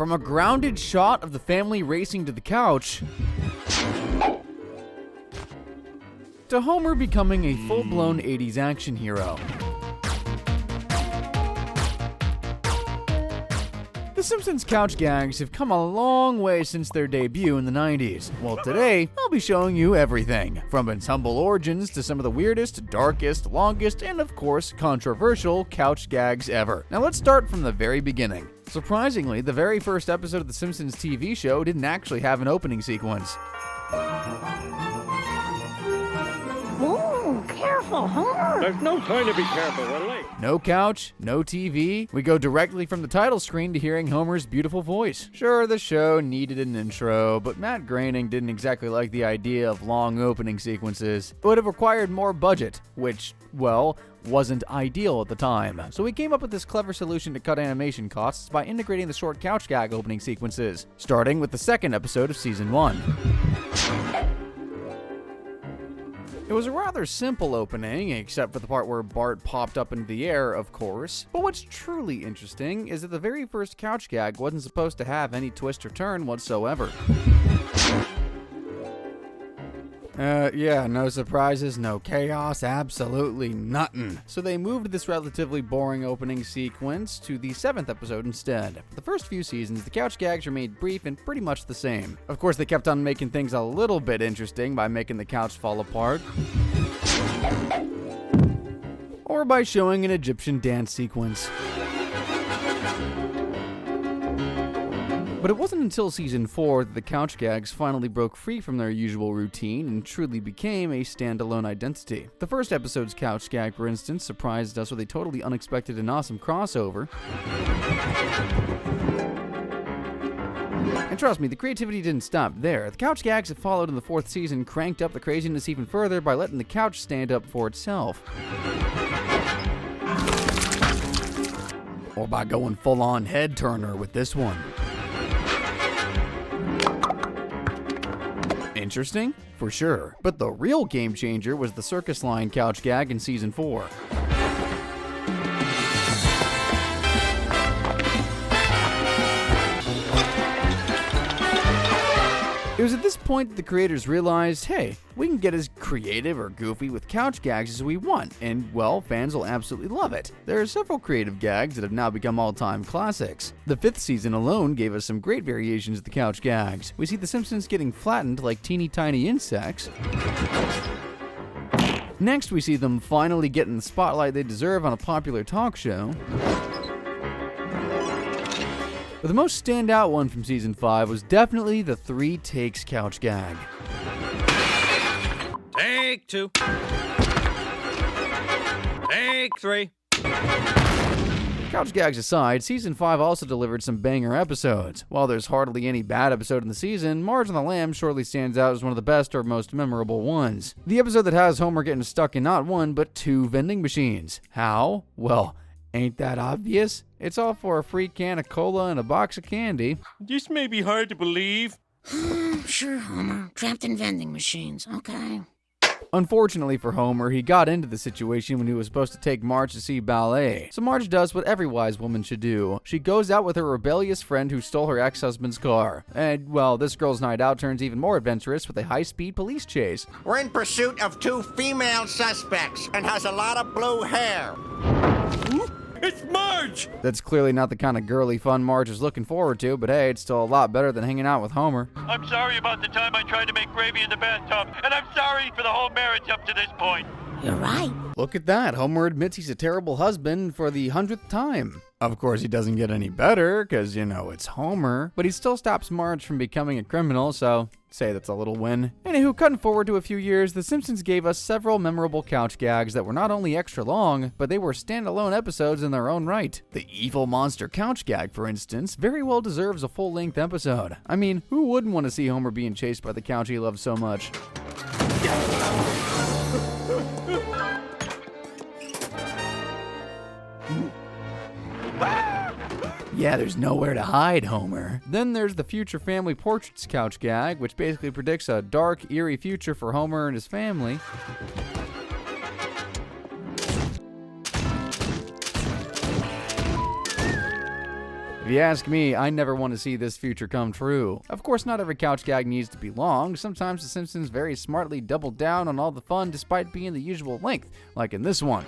From a grounded shot of the family racing to the couch, to Homer becoming a full-blown 80s action hero. The Simpsons couch gags have come a long way since their debut in the 90s. Well, today, I'll be showing you everything, from its humble origins to some of the weirdest, darkest, longest, and of course, controversial couch gags ever. Now let's start from the very beginning. Surprisingly, the very first episode of The Simpsons TV show didn't actually have an opening sequence. Whoa, careful, Homer! There's no time to be careful, we're late. No couch, no TV. We go directly from the title screen to hearing Homer's beautiful voice. Sure, the show needed an intro, but Matt Groening didn't exactly like the idea of long opening sequences. It would have required more budget, which, well, wasn't ideal at the time. So we came up with this clever solution to cut animation costs by integrating the short couch gag opening sequences, starting with the second episode of Season 1. It was a rather simple opening, except for the part where Bart popped up into the air, of course. But what's truly interesting is that the very first couch gag wasn't supposed to have any twist or turn whatsoever. Yeah, no surprises, no chaos, absolutely nothing. So they moved this relatively boring opening sequence to the 7th episode instead. For the first few seasons, the couch gags remained brief and pretty much the same. Of course, they kept on making things a little bit interesting by making the couch fall apart, or by showing an Egyptian dance sequence. But it wasn't until Season 4 that the couch gags finally broke free from their usual routine and truly became a standalone identity. The first episode's couch gag, for instance, surprised us with a totally unexpected and awesome crossover. And trust me, the creativity didn't stop there. The couch gags that followed in the 4th season cranked up the craziness even further by letting the couch stand up for itself. Or by going full-on head-turner with this one. Interesting? For sure. But the real game changer was the circus line couch gag in Season 4. It was at this point that the creators realized, hey, we can get as creative or goofy with couch gags as we want, and, well, fans will absolutely love it. There are several creative gags that have now become all-time classics. The 5th season alone gave us some great variations of the couch gags. We see the Simpsons getting flattened like teeny tiny insects. Next, we see them finally getting the spotlight they deserve on a popular talk show. But the most standout one from Season 5 was definitely the 3 takes couch gag. Take 2. Take 3. Couch gags aside, Season 5 also delivered some banger episodes. While there's hardly any bad episode in the season, Marge on the Lamb surely stands out as one of the best or most memorable ones. The episode that has Homer getting stuck in not one, but 2 vending machines. How? Well, ain't that obvious? It's all for a free can of cola and a box of candy. This may be hard to believe. Sure, Homer. Trapped in vending machines. Okay. Unfortunately for Homer, he got into the situation when he was supposed to take Marge to see ballet. So Marge does what every wise woman should do. She goes out with her rebellious friend who stole her ex-husband's car. And, well, this girl's night out turns even more adventurous with a high-speed police chase. We're in pursuit of 2 female suspects and has a lot of blue hair. It's Marge! That's clearly not the kind of girly fun Marge is looking forward to, but hey, it's still a lot better than hanging out with Homer. I'm sorry about the time I tried to make gravy in the bathtub, and I'm sorry for the whole marriage up to this point. You're right. Look at that, Homer admits he's a terrible husband for the 100th time. Of course, he doesn't get any better, because, you know, it's Homer, but he still stops Marge from becoming a criminal, so say that's a little win. Anywho, cutting forward to a few years, The Simpsons gave us several memorable couch gags that were not only extra long, but they were standalone episodes in their own right. The evil monster couch gag, for instance, very well deserves a full-length episode. I mean, who wouldn't want to see Homer being chased by the couch he loves so much? Yeah, there's nowhere to hide, Homer. Then there's the Future Family Portraits couch gag, which basically predicts a dark, eerie future for Homer and his family. If you ask me, I never want to see this future come true. Of course, not every couch gag needs to be long. Sometimes The Simpsons very smartly double down on all the fun despite being the usual length, like in this one.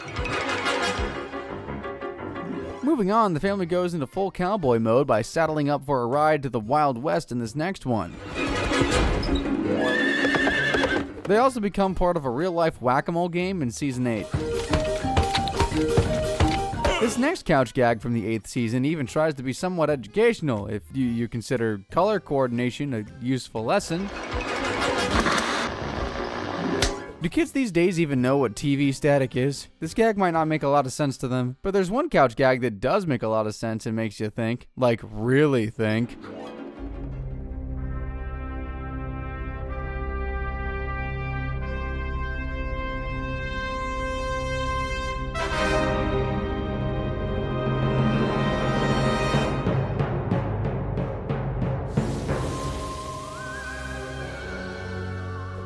Moving on, the family goes into full cowboy mode by saddling up for a ride to the Wild West in this next one. They also become part of a real-life whack-a-mole game in Season 8. This next couch gag from the 8th season even tries to be somewhat educational, if you consider color coordination a useful lesson. Do kids these days even know what TV static is? This gag might not make a lot of sense to them, but there's one couch gag that does make a lot of sense and makes you think. Like, really think.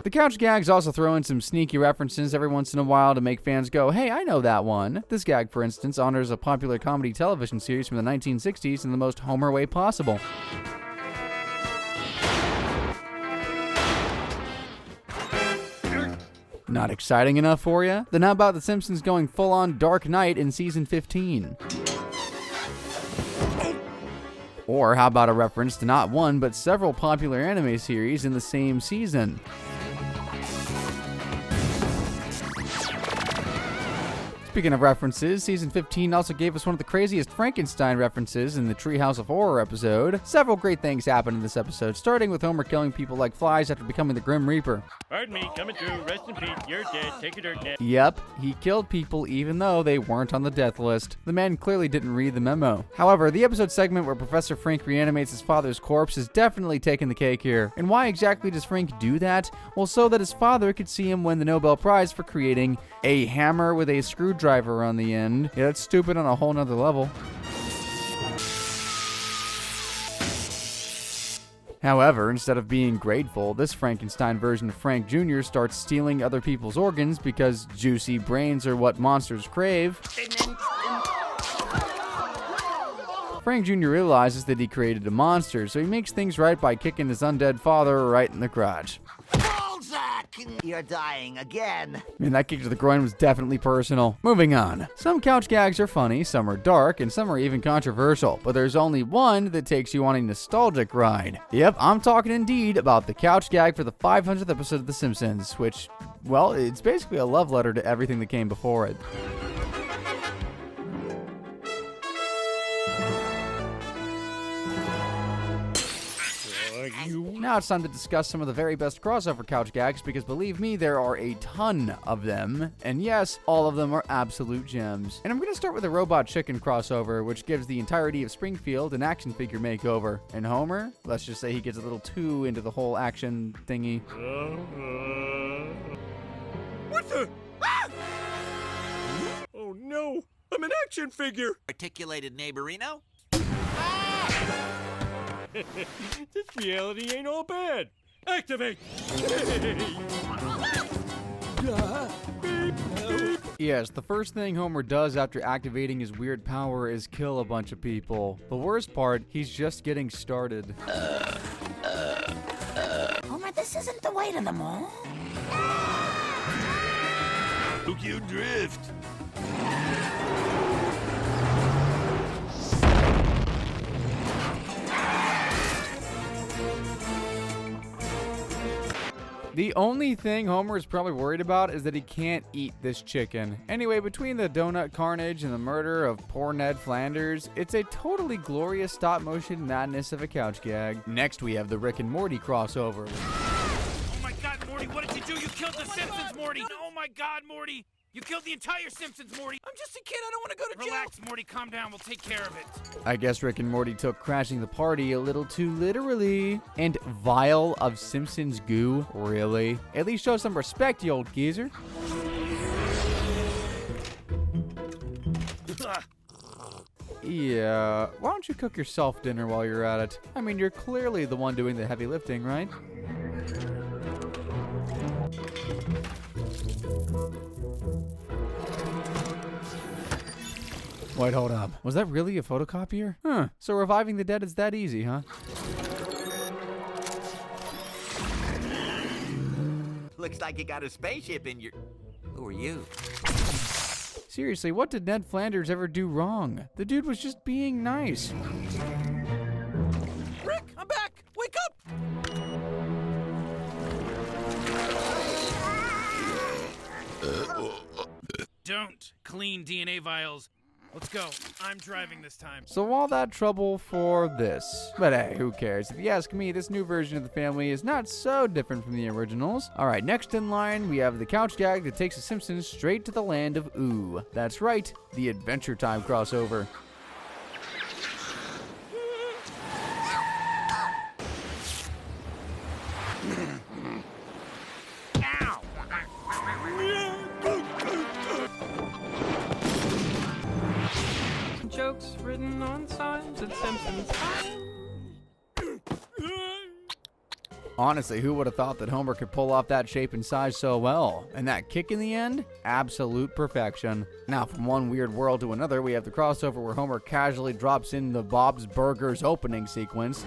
The couch gags also throw in some sneaky references every once in a while to make fans go, hey, I know that one. This gag, for instance, honors a popular comedy television series from the 1960s in the most Homer way possible. Not exciting enough for you? Then how about The Simpsons going full-on Dark Knight in season 15? Or how about a reference to not one, but several popular anime series in the same season? Speaking of references, season 15 also gave us one of the craziest Frankenstein references in the Treehouse of Horror episode. Several great things happen in this episode, starting with Homer killing people like flies after becoming the Grim Reaper. Pardon me, coming through. Rest in peace. You're dead. Take a dirt nap. Yep, he killed people even though they weren't on the death list. The man clearly didn't read the memo. However, the episode segment where Professor Frank reanimates his father's corpse is definitely taking the cake here. And why exactly does Frank do that? Well, so that his father could see him win the Nobel Prize for creating a hammer with a screwdriver on the end. Yeah, that's stupid on a whole nother level. However, instead of being grateful, this Frankenstein version of Frank Jr. starts stealing other people's organs because juicy brains are what monsters crave. Frank Jr. realizes that he created a monster, so he makes things right by kicking his undead father right in the crotch. You're dying again. Man, that kick to the groin was definitely personal. Moving on. Some couch gags are funny, some are dark, and some are even controversial, but there's only one that takes you on a nostalgic ride. Yep, I'm talking indeed about the couch gag for the 500th episode of The Simpsons, which, well, it's basically a love letter to everything that came before it. Now it's time to discuss some of the very best crossover couch gags, because believe me, there are a ton of them. And yes, all of them are absolute gems. And I'm going to start with the Robot Chicken crossover, which gives the entirety of Springfield an action figure makeover. And Homer, let's just say he gets a little too into the whole action thingy. What the? Ah! Oh no, I'm an action figure. Articulated neighborino? This reality ain't all bad. Activate! Yes, the first thing Homer does after activating his weird power is kill a bunch of people. The worst part, he's just getting started. Homer, this isn't the way to the mall. Tokyo Drift. The only thing Homer is probably worried about is that he can't eat this chicken. Anyway, between the donut carnage and the murder of poor Ned Flanders, it's a totally glorious stop-motion madness of a couch gag. Next, we have the Rick and Morty crossover. Oh my god, Morty, what did you do? You killed the Simpsons, Morty! Oh my god, Morty! You killed the entire Simpsons, Morty! I'm just a kid, I don't want to go to jail! Relax, Morty, calm down, we'll take care of it. I guess Rick and Morty took crashing the party a little too literally. And vial of Simpsons goo? Really? At least show some respect, you old geezer. Yeah, why don't you cook yourself dinner while you're at it? I mean, you're clearly the one doing the heavy lifting, right? Wait, hold up. Was that really a photocopier? Huh. So reviving the dead is that easy, huh? Looks like you got a spaceship in your... Who are you? Seriously, what did Ned Flanders ever do wrong? The dude was just being nice. Rick, I'm back! Wake up! Don't clean DNA vials. Let's go. I'm driving this time. So all that trouble for this. But hey, who cares? If you ask me, this new version of the family is not so different from the originals. Alright, next in line, we have the couch gag that takes the Simpsons straight to the land of ooh. That's right, the Adventure Time crossover. Jokes written on signs at Simpsons time. Honestly, who would have thought that Homer could pull off that shape and size so well? And that kick in the end? Absolute perfection. Now, from one weird world to another, we have the crossover where Homer casually drops in the Bob's Burgers opening sequence.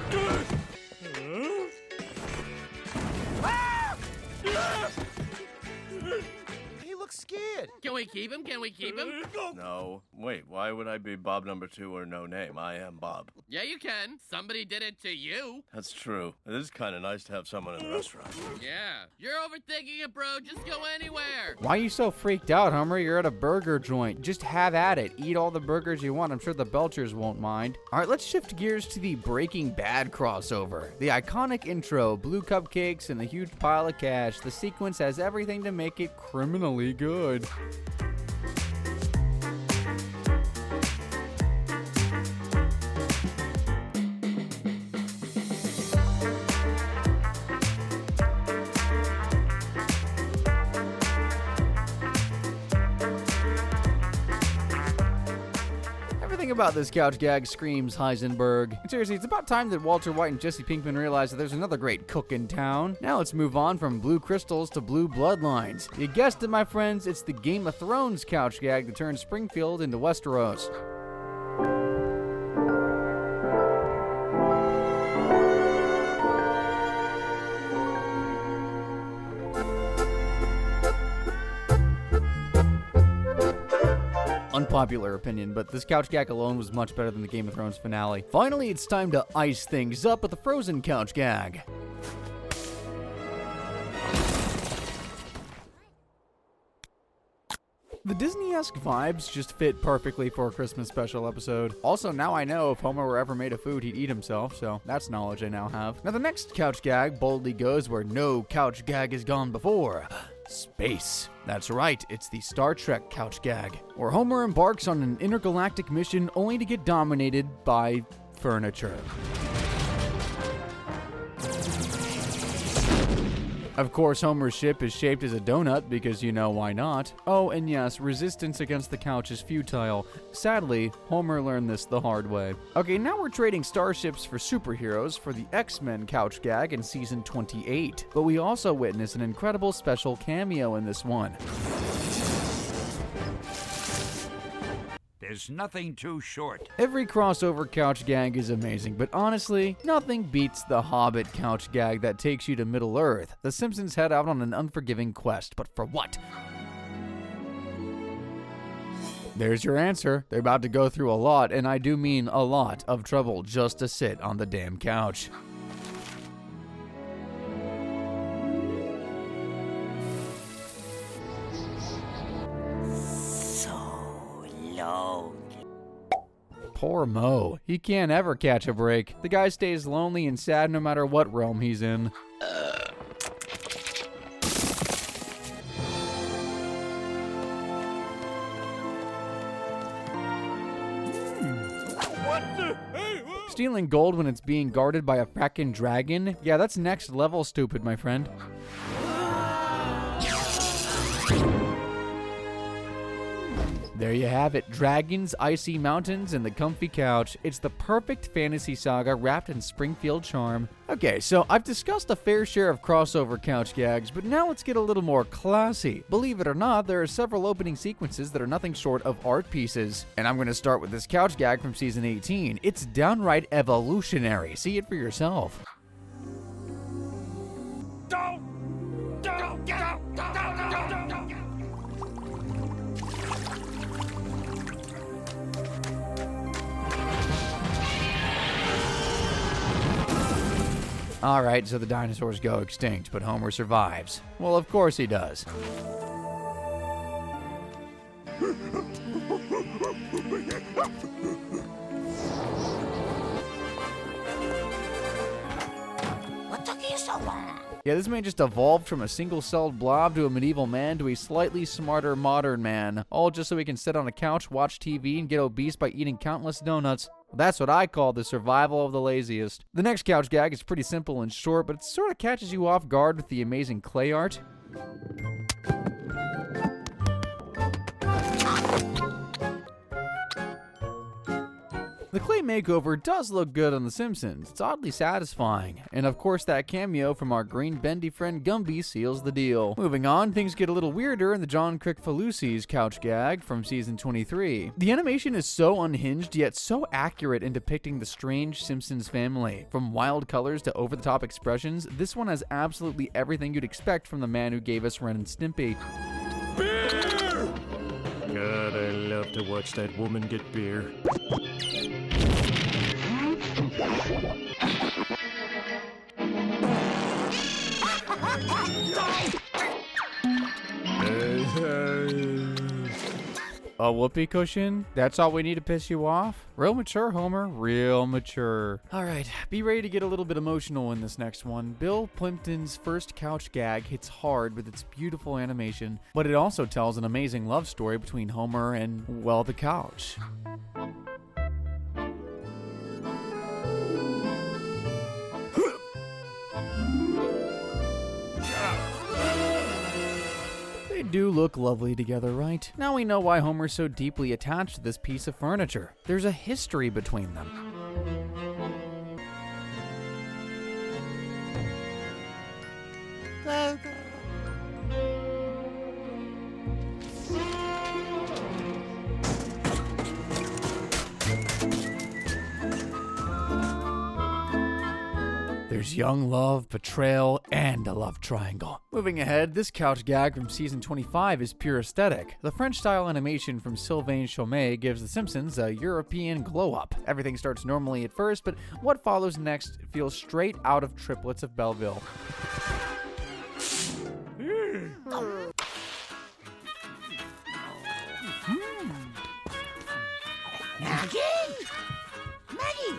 He looks scared. Can we keep him? Can we keep him? No. Wait, why would I be Bob number 2 or no name? I am Bob. Yeah, you can. Somebody did it to you. That's true. It is kind of nice to have someone in the restaurant. Yeah. You're overthinking it, bro. Just go anywhere. Why are you so freaked out, Homer? You're at a burger joint. Just have at it. Eat all the burgers you want. I'm sure the Belchers won't mind. All right, let's shift gears to the Breaking Bad crossover. The iconic intro, blue cupcakes, and the huge pile of cash. The sequence has everything to make it criminally good. Everything about this couch gag screams Heisenberg. And seriously, it's about time that Walter White and Jesse Pinkman realize that there's another great cook in town. Now let's move on from blue crystals to blue bloodlines. You guessed it, my friends, it's the Game of Thrones couch gag that turned Springfield into Westeros. Unpopular opinion, but this couch gag alone was much better than the Game of Thrones finale. Finally, it's time to ice things up with the Frozen couch gag. The Disney-esque vibes just fit perfectly for a Christmas special episode. Also, now I know if Homer were ever made of food, he'd eat himself, so that's knowledge I now have. Now, the next couch gag boldly goes where no couch gag has gone before. Space. That's right, it's the Star Trek couch gag, where Homer embarks on an intergalactic mission only to get dominated by furniture. Of course, Homer's ship is shaped as a donut because you know why not. Oh, and yes, resistance against the couch is futile. Sadly, Homer learned this the hard way. Okay, now we're trading starships for superheroes for the X-Men couch gag in season 28. But we also witness an incredible special cameo in this one. There's nothing too short. Every crossover couch gag is amazing, but honestly, nothing beats the Hobbit couch gag that takes you to Middle-earth. The Simpsons head out on an unforgiving quest, but for what? There's your answer. They're about to go through a lot, and I do mean a lot, of trouble just to sit on the damn couch. Poor Mo. He can't ever catch a break. The guy stays lonely and sad no matter what realm he's in. Stealing gold when it's being guarded by a frackin' dragon? Yeah, that's next level stupid, my friend. There you have it, dragons, icy mountains, and the comfy couch. It's the perfect fantasy saga wrapped in Springfield charm. Okay, so I've discussed a fair share of crossover couch gags, but now let's get a little more classy. Believe it or not, there are several opening sequences that are nothing short of art pieces. And I'm going to start with this couch gag from season 18. It's downright evolutionary. See it for yourself. Alright, so the dinosaurs go extinct, but Homer survives. Well, of course he does. What took you so long? Yeah, this man just evolved from a single-celled blob to a medieval man to a slightly smarter modern man, all just so he can sit on a couch, watch TV, and get obese by eating countless donuts. That's what I call the survival of the laziest. The next couch gag is pretty simple and short, but it sort of catches you off guard with the amazing clay art. The clay makeover does look good on The Simpsons. It's oddly satisfying. And of course that cameo from our green bendy friend Gumby seals the deal. Moving on, things get a little weirder in the John Crickfalusi's couch gag from season 23. The animation is so unhinged yet so accurate in depicting the strange Simpsons family. From wild colors to over-the-top expressions, this one has absolutely everything you'd expect from the man who gave us Ren and Stimpy. Beer! God, I love to watch that woman get beer. A whoopee cushion? That's all we need to piss you off? Real mature, Homer. Real mature. Alright, be ready to get a little bit emotional in this next one. Bill Plimpton's first couch gag hits hard with its beautiful animation, but it also tells an amazing love story between Homer and, well, the couch. They do look lovely together, right? Now we know why Homer's so deeply attached to this piece of furniture. There's a history between them. There's young love, betrayal, and a love triangle. Moving ahead, this couch gag from season 25 is pure aesthetic. The French-style animation from Sylvain Chomet gives The Simpsons a European glow-up. Everything starts normally at first, but what follows next feels straight out of Triplets of Belleville. Maggie! Maggie!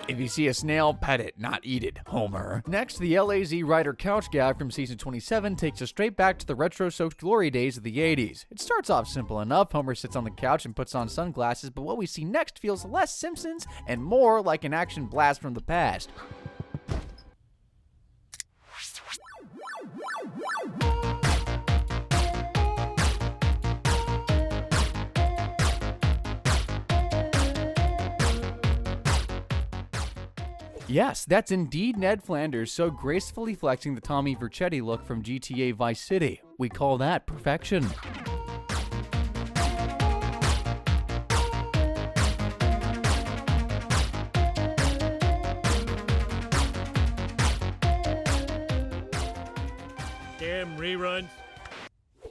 If you see a snail, pet it, not eat it, Homer. Next, the LAZ writer couch gag from season 27 takes us straight back to the retro-soaked glory days of the 80s. It starts off simple enough. Homer sits on the couch and puts on sunglasses, but what we see next feels less Simpsons and more like an action blast from the past. Yes, that's indeed Ned Flanders so gracefully flexing the Tommy Vercetti look from GTA Vice City. We call that perfection. Damn reruns.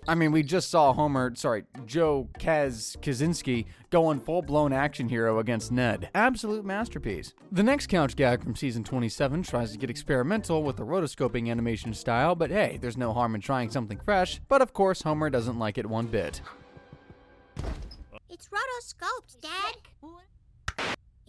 I mean, we just saw Joe Kaczynski going full-blown action hero against Ned. Absolute masterpiece. The next couch gag from season 27 tries to get experimental with the rotoscoping animation style, but hey, there's no harm in trying something fresh. But of course, Homer doesn't like it one bit. It's rotoscoped, Dad.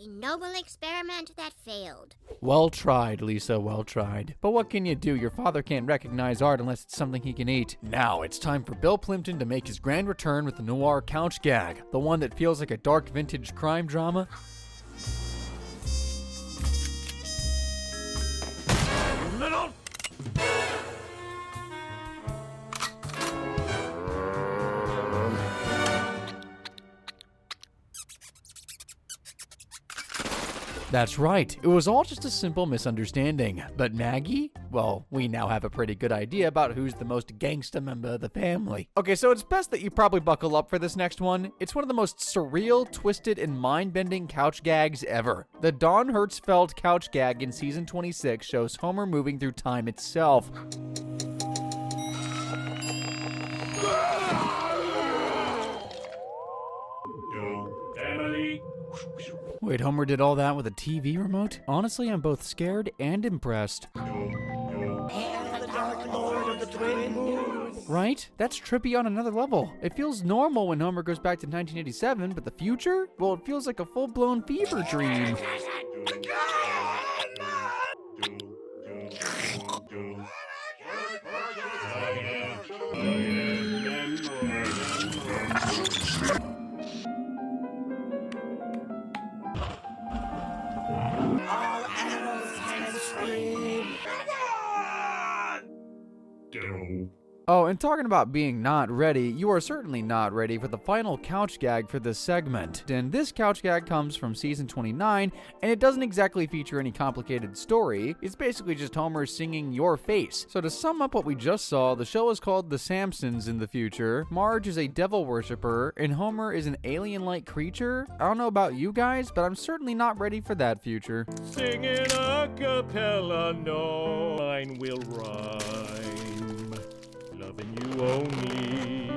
A noble experiment that failed. Well tried, Lisa, well tried. But what can you do? Your father can't recognize art unless it's something he can eat. Now it's time for Bill Plimpton to make his grand return with the noir couch gag, the one that feels like a dark vintage crime drama. Little That's right, it was all just a simple misunderstanding. But Maggie? Well, we now have a pretty good idea about who's the most gangsta member of the family. Okay, so it's best that you probably buckle up for this next one. It's one of the most surreal, twisted, and mind-bending couch gags ever. The Don Hertzfeldt couch gag in season 26 shows Homer moving through time itself. Wait, Homer did all that with a TV remote? Honestly, I'm both scared and impressed. Right? That's trippy on another level. It feels normal when Homer goes back to 1987, but the future? Well, it feels like a full-blown fever dream. Oh, and talking about being not ready, you are certainly not ready for the final couch gag for this segment. And this couch gag comes from season 29, and it doesn't exactly feature any complicated story. It's basically just Homer singing Your Face. So to sum up what we just saw, the show is called The Simpsons in the future. Marge is a devil worshiper, and Homer is an alien-like creature. I don't know about you guys, but I'm certainly not ready for that future. Singing a cappella, no mine will rhyme. Loving you only.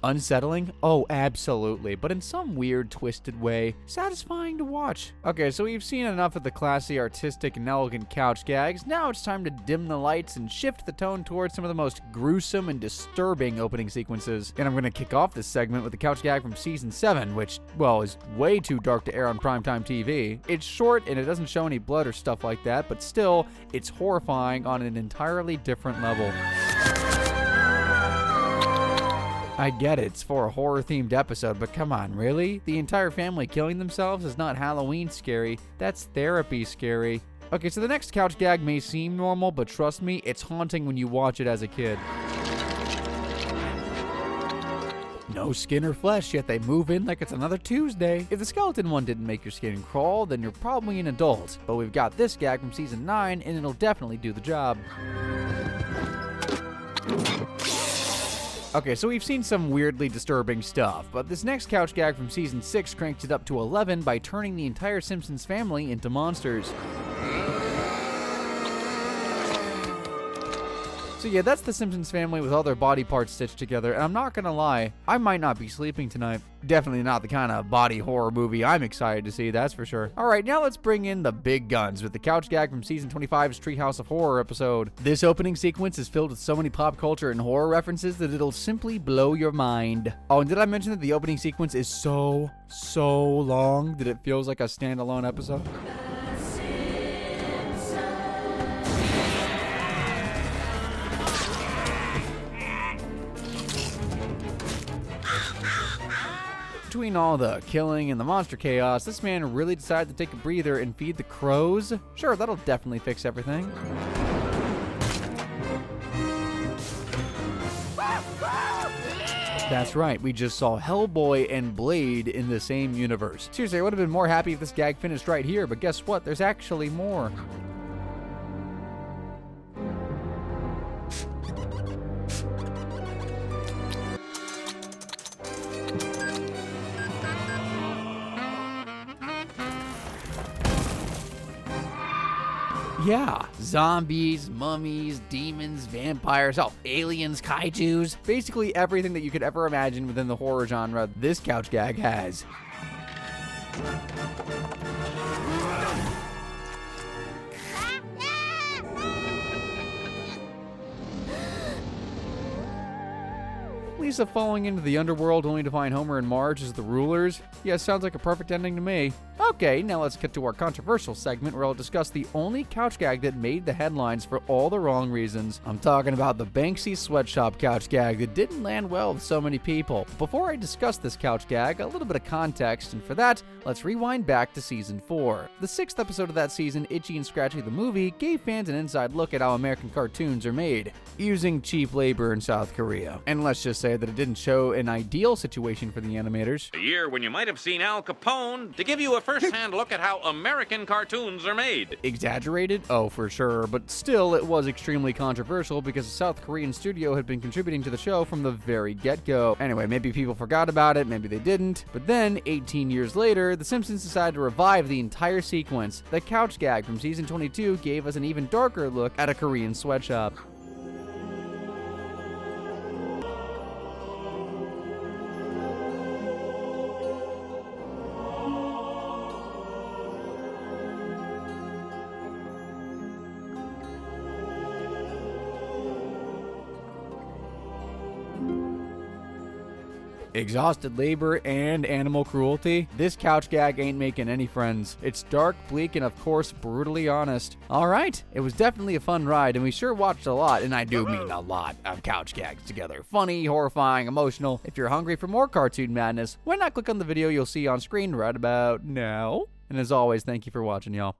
Unsettling? Oh, absolutely, but in some weird, twisted way. Satisfying to watch. Okay, so we've seen enough of the classy, artistic, and elegant couch gags. Now it's time to dim the lights and shift the tone towards some of the most gruesome and disturbing opening sequences. And I'm gonna kick off this segment with the couch gag from season 7, which, well, is way too dark to air on primetime TV. It's short and it doesn't show any blood or stuff like that, but still, it's horrifying on an entirely different level. I get it, it's for a horror-themed episode, but come on, really? The entire family killing themselves is not Halloween scary, that's therapy scary. Okay, so the next couch gag may seem normal, but trust me, it's haunting when you watch it as a kid. No skin or flesh, yet they move in like it's another Tuesday. If the skeleton one didn't make your skin crawl, then you're probably an adult. But we've got this gag from season 9, and it'll definitely do the job. Okay, so we've seen some weirdly disturbing stuff, but this next couch gag from season 6 cranked it up to 11 by turning the entire Simpsons family into monsters. So yeah, that's the Simpsons family with all their body parts stitched together, and I'm not gonna lie, I might not be sleeping tonight. Definitely not the kind of body horror movie I'm excited to see, that's for sure. Alright, now let's bring in the big guns with the couch gag from season 25's Treehouse of Horror episode. This opening sequence is filled with so many pop culture and horror references that it'll simply blow your mind. Oh, and did I mention that the opening sequence is so long that it feels like a standalone episode? Between all the killing and the monster chaos, this man really decided to take a breather and feed the crows. Sure, that'll definitely fix everything. That's right, we just saw Hellboy and Blade in the same universe. Seriously, I would have been more happy if this gag finished right here, but guess what? There's actually more. Yeah, zombies, mummies, demons, vampires, aliens, kaijus. Basically everything that you could ever imagine within the horror genre, this couch gag has. Lisa falling into the underworld only to find Homer and Marge as the rulers? Yeah, sounds like a perfect ending to me. Okay, now let's get to our controversial segment where I'll discuss the only couch gag that made the headlines for all the wrong reasons. I'm talking about the Banksy sweatshop couch gag that didn't land well with so many people. Before I discuss this couch gag, a little bit of context, and for that, let's rewind back to season 4. The 6th episode of that season, Itchy and Scratchy the movie, gave fans an inside look at how American cartoons are made, using cheap labor in South Korea. And let's just say that it didn't show an ideal situation for the animators. A year when you might have seen Al Capone to give you a first-hand look at how American cartoons are made. Exaggerated? Oh, for sure, but still, it was extremely controversial because the South Korean studio had been contributing to the show from the very get-go. Anyway, maybe people forgot about it, maybe they didn't, but then, 18 years later, The Simpsons decided to revive the entire sequence. The couch gag from season 22 gave us an even darker look at a Korean sweatshop. Exhausted labor and animal cruelty? This couch gag ain't making any friends. It's dark, bleak, and of course, brutally honest. Alright, it was definitely a fun ride, and we sure watched a lot, and I do mean a lot, of couch gags together. Funny, horrifying, emotional. If you're hungry for more cartoon madness, why not click on the video you'll see on screen right about now? And as always, thank you for watching, y'all.